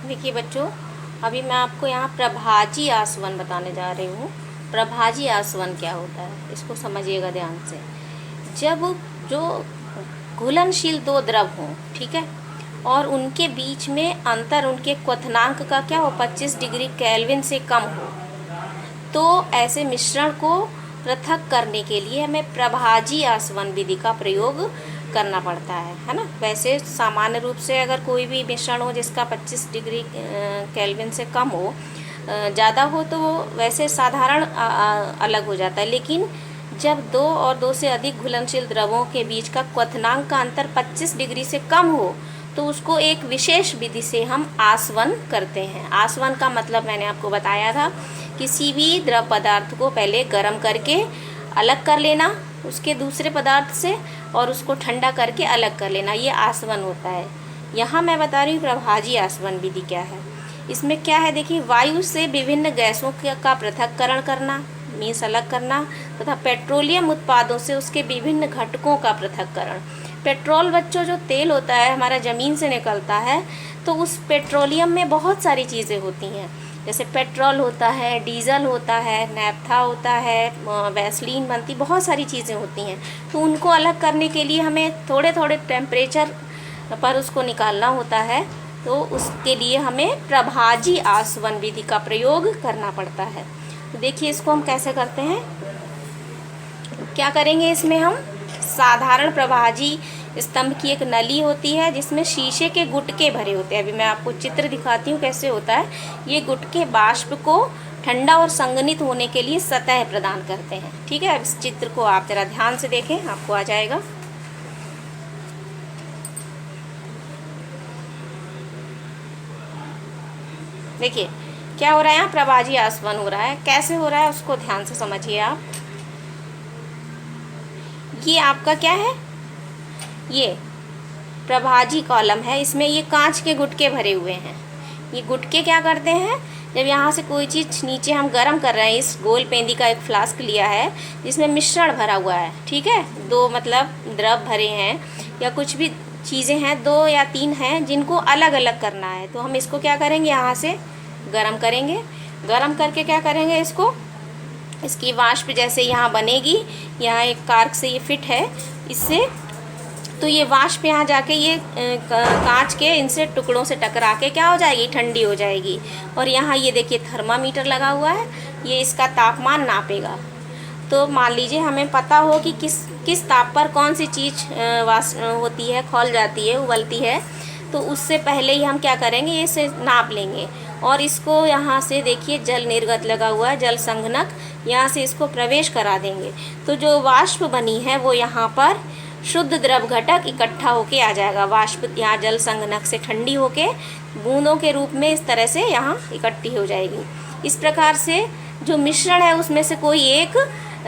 देखिए बच्चों, अभी मैं आपको यहाँ प्रभाजी आसवन बताने जा रही हूँ। प्रभाजी आसवन क्या होता है इसको समझिएगा ध्यान से। जब जो घुलनशील दो द्रव हों, ठीक है, और उनके बीच में अंतर उनके क्वथनांक का क्या हो 25 डिग्री केल्विन से कम हो, तो ऐसे मिश्रण को पृथक करने के लिए हमें प्रभाजी आसवन विधि का प्रयोग करना पड़ता है ना। वैसे सामान्य रूप से अगर कोई भी मिश्रण हो जिसका 25 डिग्री केल्विन से कम हो, ज़्यादा हो, तो वो वैसे साधारण अलग हो जाता है। लेकिन जब दो और दो से अधिक घुलनशील द्रवों के बीच का क्वथनांक का अंतर 25 डिग्री से कम हो, तो उसको एक विशेष विधि से हम आसवन करते हैं। आसवन का मतलब मैंने आपको बताया था, किसी भी द्रव पदार्थ को पहले गर्म करके अलग कर लेना उसके दूसरे पदार्थ से, और उसको ठंडा करके अलग कर लेना, ये आसवन होता है। यहाँ मैं बता रही हूँ प्रभाजी आसवन विधि क्या है। इसमें क्या है देखिए, वायु से विभिन्न गैसों का पृथक्करण करना, मीन्स अलग करना, तथा पेट्रोलियम उत्पादों से उसके विभिन्न घटकों का पृथक्करण। पेट्रोल बच्चों जो तेल होता है हमारा ज़मीन से निकलता है, तो उस पेट्रोलियम में बहुत सारी चीज़ें होती हैं, जैसे पेट्रोल होता है, डीजल होता है, नैप्था होता है, वैसलीन बनती, बहुत सारी चीज़ें होती हैं। तो उनको अलग करने के लिए हमें थोड़े थोड़े टेम्परेचर पर उसको निकालना होता है, तो उसके लिए हमें प्रभाजी आसवन विधि का प्रयोग करना पड़ता है। तो देखिए इसको हम कैसे करते हैं। क्या करेंगे, इसमें हम साधारण प्रभाजी स्तंभ की एक नली होती है जिसमें शीशे के गुटके भरे होते हैं। अभी मैं आपको चित्र दिखाती हूँ कैसे होता है। ये गुटके बाष्प को ठंडा और संघनित होने के लिए सतह प्रदान करते हैं, ठीक है। अब इस चित्र को आप जरा ध्यान से देखें, आपको आ जाएगा। देखिए क्या हो रहा है, यहाँ प्रभाजी आसवन हो रहा है। कैसे हो रहा है उसको ध्यान से समझिए आप। ये आपका क्या है, ये प्रभाजी कॉलम है, इसमें ये कांच के गुटके भरे हुए हैं। ये गुटके क्या करते हैं, जब यहाँ से कोई चीज़ नीचे हम गर्म कर रहे हैं, इस गोल पेंदी का एक फ्लास्क लिया है जिसमें मिश्रण भरा हुआ है, ठीक है, दो मतलब द्रव भरे हैं या कुछ भी चीज़ें हैं, 2 या 3 हैं जिनको अलग अलग करना है, तो हम इसको क्या करेंगे, यहाँ से गर्म करेंगे। गर्म करके क्या करेंगे, इसकी वाष्प जैसे यहाँ बनेगी, यहाँ एक कार्क से ये फिट है इससे, तो ये वाष्प यहाँ जाके ये कांच के इनसे टुकड़ों से टकरा के क्या हो जाएगी, ठंडी हो जाएगी। और यहाँ ये देखिए थर्मामीटर लगा हुआ है, ये इसका तापमान नापेगा। तो मान लीजिए हमें पता हो कि किस ताप पर कौन सी चीज़ होती है, खौल जाती है, उबलती है, तो उससे पहले ही हम क्या करेंगे, ये इसे नाप लेंगे। और इसको यहाँ से देखिए जल निर्गत लगा हुआ है, जल संघनक, यहाँ से इसको प्रवेश करा देंगे। तो जो वाष्प बनी है वो यहाँ पर शुद्ध द्रव घटक इकट्ठा होके आ जाएगा। वाष्प यहाँ जल संघनक से ठंडी होके बूंदों के रूप में इस तरह से यहाँ इकट्ठी हो जाएगी। इस प्रकार से जो मिश्रण है उसमें से कोई एक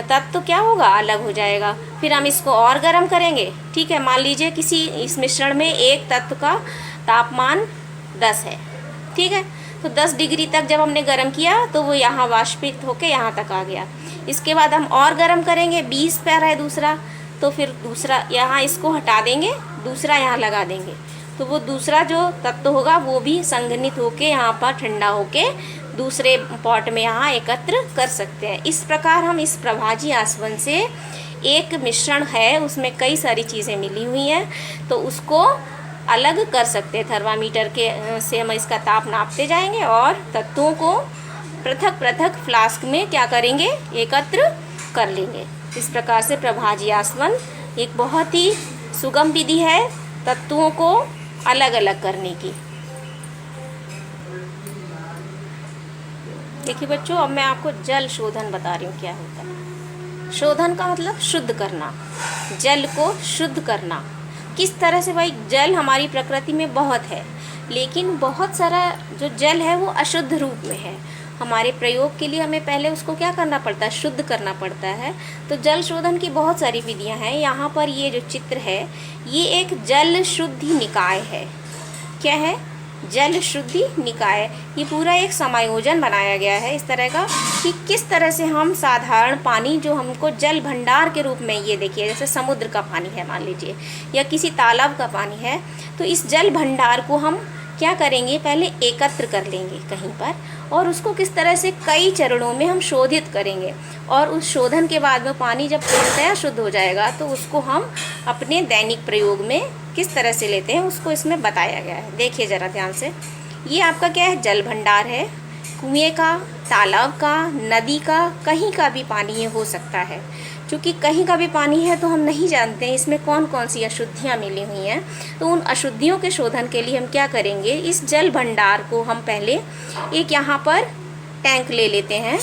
तत्व क्या होगा, अलग हो जाएगा। फिर हम इसको और गर्म करेंगे, ठीक है। मान लीजिए इस मिश्रण में एक तत्व का तापमान 10 है, ठीक है, तो 10 डिग्री तक जब हमने गर्म किया तो वो यहाँ वाष्पित होके यहाँ तक आ गया। इसके बाद हम और गर्म करेंगे, 20 पर है दूसरा, तो फिर दूसरा यहाँ इसको हटा देंगे, दूसरा यहाँ लगा देंगे, तो वो दूसरा जो तत्व होगा वो भी संघनित होके यहाँ पर ठंडा होके दूसरे पॉट में यहाँ एकत्र कर सकते हैं। इस प्रकार हम इस प्रभाजी आसवन से एक मिश्रण है उसमें कई सारी चीज़ें मिली हुई हैं, तो उसको अलग कर सकते हैं। थर्मामीटर के से हम इसका ताप नापते जाएंगे और तत्वों को पृथक पृथक फ्लास्क में क्या करेंगे, एकत्र कर लेंगे। इस प्रकार से प्रभाजी आसवन एक बहुत ही सुगम विधि है तत्वों को अलग अलग करने की। देखिए बच्चों, अब मैं आपको जल शोधन बता रही हूँ क्या होता है। शोधन का मतलब शुद्ध करना, जल को शुद्ध करना। किस तरह से, भाई जल हमारी प्रकृति में बहुत है, लेकिन बहुत सारा जो जल है वो अशुद्ध रूप में है। हमारे प्रयोग के लिए हमें पहले उसको क्या करना पड़ता है, शुद्ध करना पड़ता है। तो जल शोधन की बहुत सारी विधियां हैं। यहाँ पर ये जो चित्र है ये एक जल शुद्धि निकाय है। क्या है, जल शुद्धि निकाय। ये पूरा एक समायोजन बनाया गया है इस तरह का कि किस तरह से हम साधारण पानी जो हमको जल भंडार के रूप में, ये देखिए जैसे समुद्र का पानी है मान लीजिए, या किसी तालाब का पानी है, तो इस जल भंडार को हम क्या करेंगे, पहले एकत्र कर लेंगे कहीं पर और उसको किस तरह से कई चरणों में हम शोधित करेंगे, और उस शोधन के बाद में पानी जब पूर्णतया शुद्ध हो जाएगा तो उसको हम अपने दैनिक प्रयोग में किस तरह से लेते हैं उसको इसमें बताया गया है। देखिए ज़रा ध्यान से, ये आपका क्या है, जल भंडार है, कुएं का, तालाब का, नदी का, कहीं का भी पानी ये हो सकता है। क्योंकि कहीं का भी पानी है तो हम नहीं जानते हैं इसमें कौन कौन सी अशुद्धियाँ मिली हुई हैं, तो उन अशुद्धियों के शोधन के लिए हम क्या करेंगे, इस जल भंडार को हम पहले एक यहाँ पर टैंक ले लेते हैं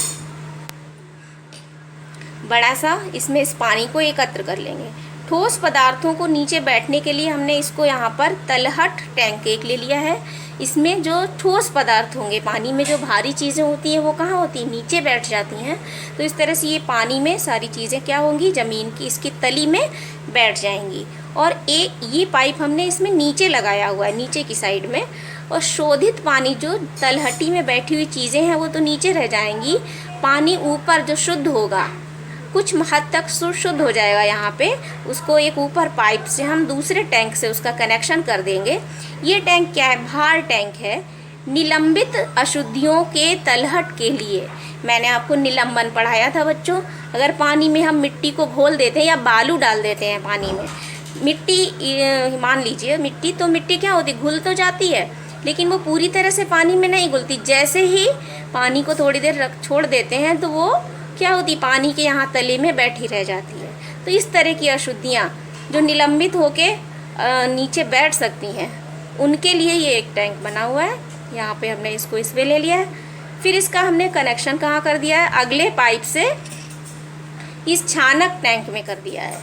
बड़ा सा, इसमें इस पानी को एकत्र कर लेंगे। ठोस पदार्थों को नीचे बैठने के लिए हमने इसको यहाँ पर तलहट टैंक एक ले लिया है। इसमें जो ठोस पदार्थ होंगे, पानी में जो भारी चीज़ें होती हैं वो कहाँ होती हैं, नीचे बैठ जाती हैं। तो इस तरह से ये पानी में सारी चीज़ें क्या होंगी, ज़मीन की इसकी तली में बैठ जाएंगी। और एक ये पाइप हमने इसमें नीचे लगाया हुआ है, नीचे की साइड में, और शोधित पानी जो तलहटी में बैठी हुई चीज़ें हैं वो तो नीचे रह जाएंगी, पानी ऊपर जो शुद्ध होगा कुछ हद तक शुद्ध हो जाएगा यहाँ पे, उसको एक ऊपर पाइप से हम दूसरे टैंक से उसका कनेक्शन कर देंगे। ये टैंक क्या है, भार टैंक है। निलंबित अशुद्धियों के तलहट के लिए मैंने आपको निलंबन पढ़ाया था बच्चों। अगर पानी में हम मिट्टी को घोल देते हैं या बालू डाल देते हैं पानी में, मिट्टी मान लीजिए मिट्टी, तो मिट्टी क्या होती, घुल तो जाती है लेकिन वो पूरी तरह से पानी में नहीं घुलती। जैसे ही पानी को थोड़ी देर छोड़ देते हैं तो वो क्या होती, पानी के यहाँ तले में बैठी रह जाती है। तो इस तरह की अशुद्धियाँ जो निलंबित होके नीचे बैठ सकती हैं उनके लिए ये एक टैंक बना हुआ है। यहाँ पे हमने इसको इसमें ले लिया है। फिर इसका हमने कनेक्शन कहाँ कर दिया है, अगले पाइप से इस छानक टैंक में कर दिया है।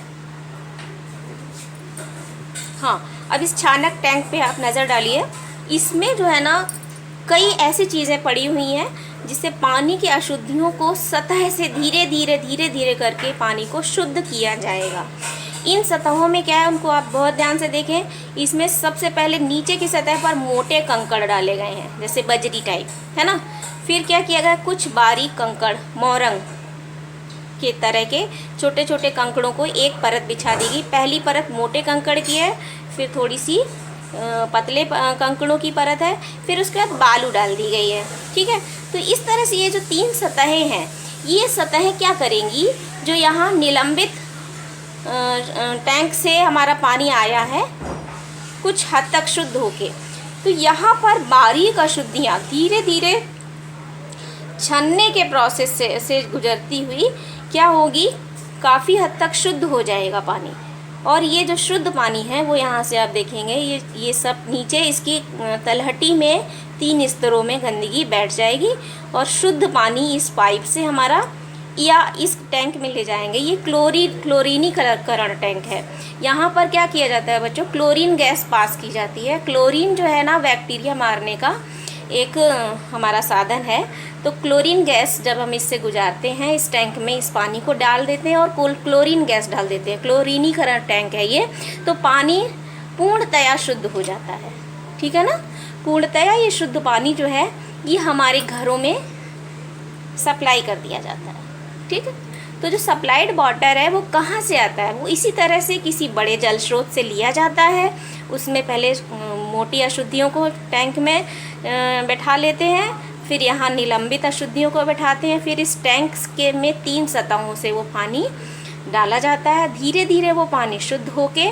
हाँ, अब इस छानक टैंक पे आप नज़र डालिए, इसमें जो है ना कई ऐसी चीज़ें पड़ी हुई हैं जिससे पानी की अशुद्धियों को सतह से धीरे धीरे करके पानी को शुद्ध किया जाएगा। इन सतहों में क्या है, उनको आप बहुत ध्यान से देखें। इसमें सबसे पहले नीचे की सतह पर मोटे कंकड़ डाले गए हैं, जैसे बजरी टाइप, है ना। फिर क्या किया गया, कुछ बारीक कंकड़, मोरंग के तरह के छोटे छोटे कंकड़ों को एक परत बिछा दी गई। पहली परत मोटे कंकड़ की है, फिर थोड़ी सी पतले कंकड़ों की परत है, फिर उसके बाद बालू डाल दी गई है। ठीक है, तो इस तरह से ये जो 3 सतहें हैं, ये सतहें क्या करेंगी, जो यहाँ निलंबित टैंक से हमारा पानी आया है कुछ हद तक शुद्ध होके, तो यहाँ पर बारीक अशुद्धियाँ धीरे धीरे छनने के प्रोसेस से गुजरती हुई क्या होगी, काफ़ी हद तक शुद्ध हो जाएगा पानी। और ये जो शुद्ध पानी है वो यहाँ से आप देखेंगे, ये सब नीचे इसकी तलहटी में 3 स्तरों में गंदगी बैठ जाएगी और शुद्ध पानी इस पाइप से हमारा या इस टैंक में ले जाएंगे। ये क्लोरीनीकरण टैंक है। यहाँ पर क्या किया जाता है बच्चों, क्लोरीन गैस पास की जाती है। क्लोरीन जो है ना बैक्टीरिया मारने का एक हमारा साधन है। तो क्लोरीन गैस जब हम इससे गुजारते हैं, इस टैंक में इस पानी को डाल देते हैं और क्लोरीन गैस डाल देते हैं, क्लोरीनीकरण टैंक है ये, तो पानी पूर्णतया शुद्ध हो जाता है। ठीक है ना, पूर्णतया ये शुद्ध पानी जो है ये हमारे घरों में सप्लाई कर दिया जाता है। ठीक है, तो जो सप्लाइड वाटर है वो कहाँ से आता है, वो इसी तरह से किसी बड़े जल स्रोत से लिया जाता है। उसमें पहले मोटी अशुद्धियों को टैंक में बैठा लेते हैं, फिर यहाँ निलंबित अशुद्धियों को बैठाते हैं, फिर इस टैंक के में 3 सतहों से वो पानी डाला जाता है। धीरे धीरे वो पानी शुद्ध होके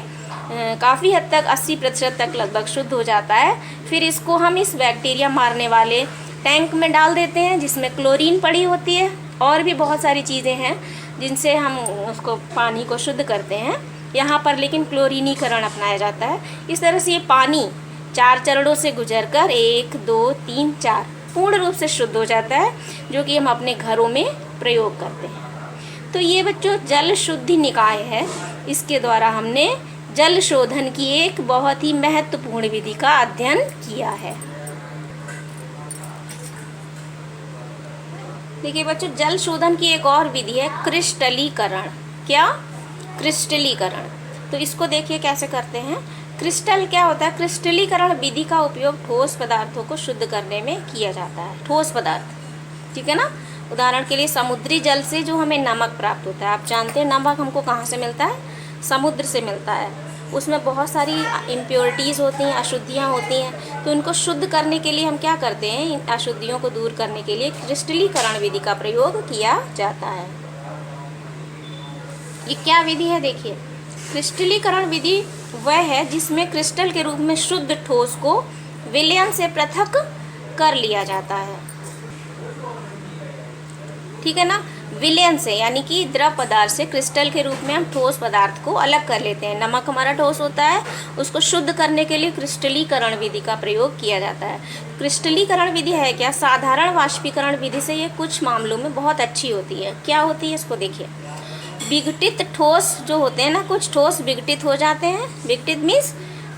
काफ़ी हद तक 80% तक लगभग शुद्ध हो जाता है। फिर इसको हम इस बैक्टीरिया मारने वाले टैंक में डाल देते हैं जिसमें क्लोरीन पड़ी होती है, और भी बहुत सारी चीज़ें हैं जिनसे हम उसको पानी को शुद्ध करते हैं। यहाँ पर लेकिन क्लोरीनीकरण अपनाया जाता है। इस तरह से ये पानी 4 चरणों से गुजरकर 1, 2, 3, 4 पूर्ण रूप से शुद्ध हो जाता है, जो कि हम अपने घरों में प्रयोग करते हैं। तो ये बच्चों जल शुद्धि निकाय है, इसके द्वारा हमने जल शोधन की एक बहुत ही महत्वपूर्ण विधि का अध्ययन किया है। देखिए बच्चों, जल शोधन की एक और विधि है क्रिस्टलीकरण। क्या? क्रिस्टलीकरण। तो इसको देखिए कैसे करते हैं। क्रिस्टल क्या होता है, क्रिस्टलीकरण विधि का उपयोग ठोस पदार्थों को शुद्ध करने में किया जाता है। ठोस पदार्थ, ठीक है ना। उदाहरण के लिए समुद्री जल से जो हमें नमक प्राप्त होता है, आप जानते हैं नमक हमको कहाँ से मिलता है, समुद्र से मिलता है। उसमें बहुत सारी इम्प्योरिटीज़ होती हैं, अशुद्धियाँ होती हैं। तो उनको शुद्ध करने के लिए हम क्या करते हैं, इन अशुद्धियों को दूर करने के लिए क्रिस्टलीकरण विधि का प्रयोग किया जाता है। ये क्या विधि है, देखिए। क्रिस्टलीकरण विधि वह है जिसमें क्रिस्टल के रूप में शुद्ध ठोस को विलयन से पृथक कर लिया जाता है। ठीक है ना, विलयन से यानी कि द्रव पदार्थ से क्रिस्टल के रूप में हम ठोस पदार्थ को अलग कर लेते हैं। नमक हमारा ठोस होता है, उसको शुद्ध करने के लिए क्रिस्टलीकरण विधि का प्रयोग किया जाता है। क्रिस्टलीकरण विधि है क्या, साधारण वाष्पीकरण विधि से ये कुछ मामलों में बहुत अच्छी होती है। क्या होती है इसको देखिए। विघटित ठोस जो होते हैं ना, कुछ ठोस विघटित हो जाते हैं। विघटित मीन्स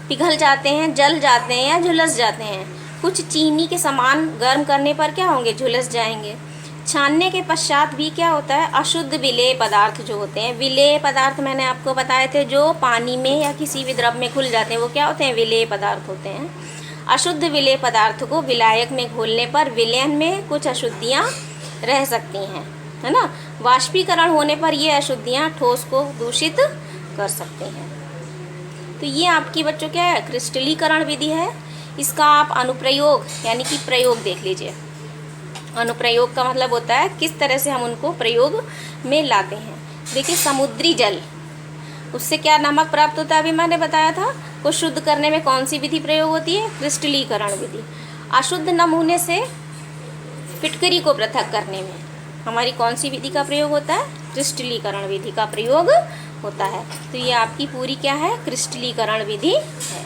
पिघल जाते हैं, जल जाते हैं या झुलस जाते हैं। कुछ चीनी के समान गर्म करने पर क्या होंगे, झुलस जाएंगे। छानने के पश्चात भी क्या होता है, अशुद्ध विलेय पदार्थ जो होते हैं, विलेय पदार्थ मैंने आपको बताए थे, जो पानी में या किसी भी द्रव में घुल जाते हैं, वो क्या होते हैं, विलेय पदार्थ होते हैं। अशुद्ध विलेय पदार्थ को विलायक में घोलने पर विलयन में कुछ अशुद्धियाँ रह सकती हैं, है ना। वाष्पीकरण होने पर ये अशुद्धियाँ ठोस को दूषित कर सकती हैं। तो ये आपकी बच्चों क्या है, क्रिस्टलीकरण विधि है। इसका आप अनुप्रयोग यानी कि प्रयोग देख लीजिए। अनुप्रयोग का मतलब होता है किस तरह से हम उनको प्रयोग में लाते हैं। देखिए, समुद्री जल, उससे क्या नमक प्राप्त होता है, अभी मैंने बताया था। को शुद्ध करने में कौन सी विधि प्रयोग होती है, क्रिस्टलीकरण विधि। अशुद्ध नमूने से फिटकरी को पृथक करने में हमारी कौन सी विधि का प्रयोग होता है, क्रिस्टलीकरण विधि का प्रयोग होता है। तो ये आपकी पूरी क्या है, क्रिस्टलीकरण विधि है।